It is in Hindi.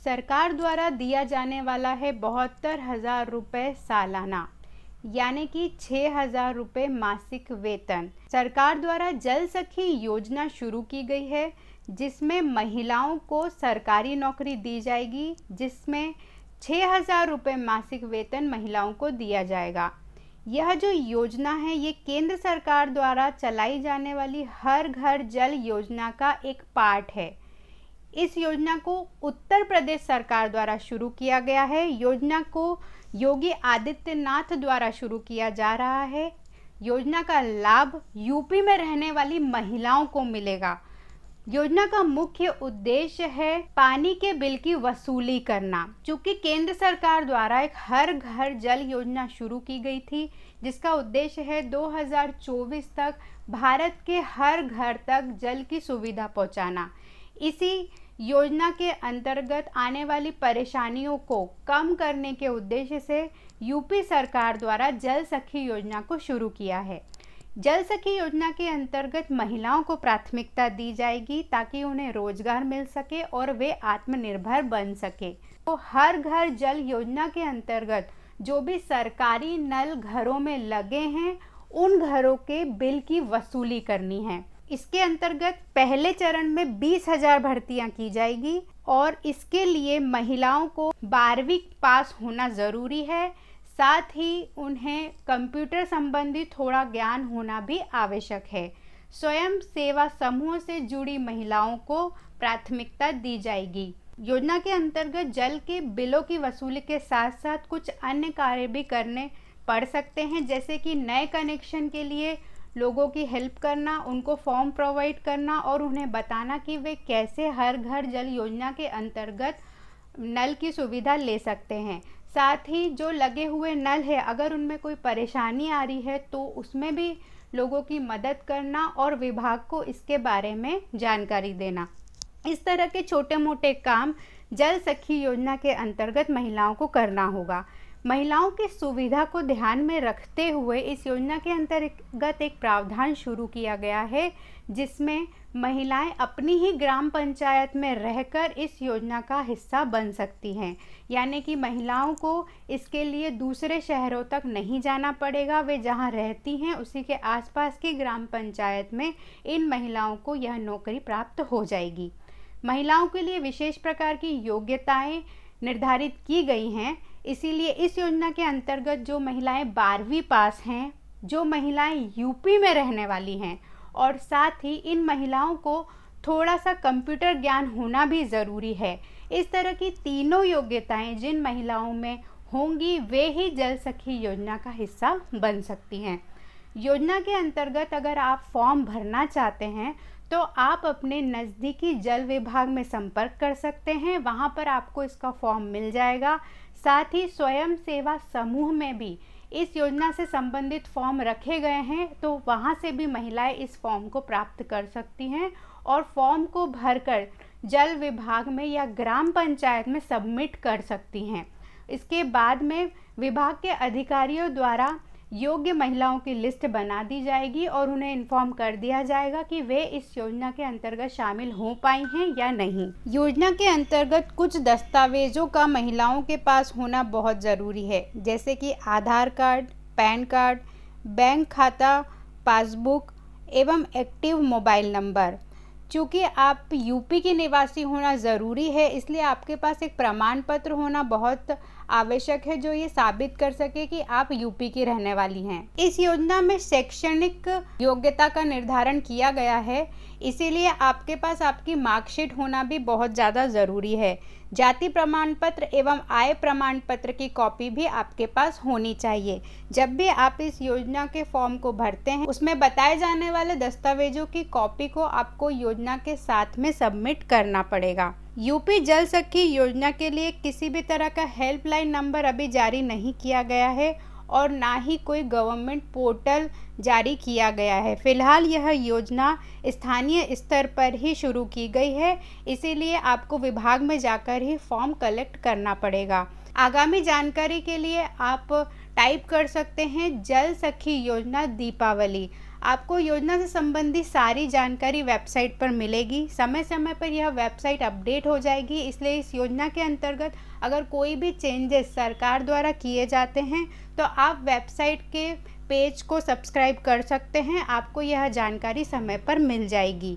सरकार द्वारा दिया जाने वाला है 72,000 रुपये सालाना, यानी कि 6,000 रुपये मासिक वेतन। सरकार द्वारा जल सखी योजना शुरू की गई है, जिसमें महिलाओं को सरकारी नौकरी दी जाएगी, जिसमें 6,000 रुपये मासिक वेतन महिलाओं को दिया जाएगा। यह जो योजना है ये केंद्र सरकार द्वारा चलाई जाने वाली हर घर जल योजना का एक पार्ट है। इस योजना को उत्तर प्रदेश सरकार द्वारा शुरू किया गया है। योजना को योगी आदित्यनाथ द्वारा शुरू किया जा रहा है। योजना का लाभ यूपी में रहने वाली महिलाओं को मिलेगा। योजना का मुख्य उद्देश्य है पानी के बिल की वसूली करना। चूँकि केंद्र सरकार द्वारा एक हर घर जल योजना शुरू की गई थी, जिसका उद्देश्य है 2024 तक भारत के हर घर तक जल की सुविधा पहुंचाना। इसी योजना के अंतर्गत आने वाली परेशानियों को कम करने के उद्देश्य से यूपी सरकार द्वारा जल सखी योजना को शुरू किया है। जल सखी योजना के अंतर्गत महिलाओं को प्राथमिकता दी जाएगी ताकि उन्हें रोजगार मिल सके और वे आत्मनिर्भर बन सके। तो हर घर जल योजना के अंतर्गत जो भी सरकारी नल घरों में लगे हैं, उन घरों के बिल की वसूली करनी है। इसके अंतर्गत पहले चरण में 20,000 भर्तियां की जाएगी और इसके लिए महिलाओं को 12वीं पास होना ज़रूरी है। साथ ही उन्हें कंप्यूटर संबंधी थोड़ा ज्ञान होना भी आवश्यक है। स्वयं सेवा समूह से जुड़ी महिलाओं को प्राथमिकता दी जाएगी। योजना के अंतर्गत जल के बिलों की वसूली के साथ साथ कुछ अन्य कार्य भी करने पड़ सकते हैं, जैसे कि नए कनेक्शन के लिए लोगों की हेल्प करना, उनको फॉर्म प्रोवाइड करना और उन्हें बताना कि वे कैसे हर घर जल योजना के अंतर्गत नल की सुविधा ले सकते हैं। साथ ही जो लगे हुए नल है, अगर उनमें कोई परेशानी आ रही है तो उसमें भी लोगों की मदद करना और विभाग को इसके बारे में जानकारी देना। इस तरह के छोटे मोटे काम जल सखी योजना के अंतर्गत महिलाओं को करना होगा। महिलाओं की सुविधा को ध्यान में रखते हुए इस योजना के अंतर्गत एक प्रावधान शुरू किया गया है, जिसमें महिलाएं अपनी ही ग्राम पंचायत में रहकर इस योजना का हिस्सा बन सकती हैं। यानी कि महिलाओं को इसके लिए दूसरे शहरों तक नहीं जाना पड़ेगा। वे जहां रहती हैं उसी के आसपास की ग्राम पंचायत में इन महिलाओं को यह नौकरी प्राप्त हो जाएगी। महिलाओं के लिए विशेष प्रकार की योग्यताएं निर्धारित की गई हैं। इसीलिए इस योजना के अंतर्गत जो महिलाएं 12वीं पास हैं, जो महिलाएं यूपी में रहने वाली हैं और साथ ही इन महिलाओं को थोड़ा सा कंप्यूटर ज्ञान होना भी ज़रूरी है। इस तरह की तीनों योग्यताएं जिन महिलाओं में होंगी वे ही जल सखी योजना का हिस्सा बन सकती हैं। योजना के अंतर्गत अगर आप फॉर्म भरना चाहते हैं तो आप अपने नज़दीकी जल विभाग में संपर्क कर सकते हैं। वहाँ पर आपको इसका फॉर्म मिल जाएगा। साथ ही स्वयं सेवा समूह में भी इस योजना से संबंधित फॉर्म रखे गए हैं, तो वहाँ से भी महिलाएं इस फॉर्म को प्राप्त कर सकती हैं और फॉर्म को भरकर जल विभाग में या ग्राम पंचायत में सबमिट कर सकती हैं। इसके बाद में विभाग के अधिकारियों द्वारा योग्य महिलाओं की लिस्ट बना दी जाएगी और उन्हें इन्फॉर्म कर दिया जाएगा कि वे इस योजना के अंतर्गत शामिल हो पाई हैं या नहीं। योजना के अंतर्गत कुछ दस्तावेजों का महिलाओं के पास होना बहुत ज़रूरी है, जैसे कि आधार कार्ड, पैन कार्ड, बैंक खाता, पासबुक एवं एक्टिव मोबाइल नंबर। चूँकि आप यूपी के निवासी होना ज़रूरी है, इसलिए आपके पास एक प्रमाण पत्र होना बहुत आवश्यक है जो ये साबित कर सके कि आप यूपी की रहने वाली हैं। इस योजना में शैक्षणिक योग्यता का निर्धारण किया गया है, इसीलिए आपके पास आपकी मार्कशीट होना भी बहुत ज़्यादा ज़रूरी है। जाति प्रमाण पत्र एवं आय प्रमाण पत्र की कॉपी भी आपके पास होनी चाहिए। जब भी आप इस योजना के फॉर्म को भरते हैं, उसमें बताए जाने वाले दस्तावेजों की कॉपी को आपको योजना के साथ में सबमिट करना पड़ेगा। यूपी जल सखी योजना के लिए किसी भी तरह का हेल्पलाइन नंबर अभी जारी नहीं किया गया है और ना ही कोई गवर्नमेंट पोर्टल जारी किया गया है। फिलहाल यह योजना स्थानीय स्तर पर ही शुरू की गई है, इसीलिए आपको विभाग में जाकर ही फॉर्म कलेक्ट करना पड़ेगा। आगामी जानकारी के लिए आप टाइप कर सकते हैं जल सखी योजना दीपावली। आपको योजना से संबंधित सारी जानकारी वेबसाइट पर मिलेगी। समय समय पर यह वेबसाइट अपडेट हो जाएगी, इसलिए इस योजना के अंतर्गत अगर कोई भी चेंजेस सरकार द्वारा किए जाते हैं तो आप वेबसाइट के पेज को सब्सक्राइब कर सकते हैं, आपको यह जानकारी समय पर मिल जाएगी।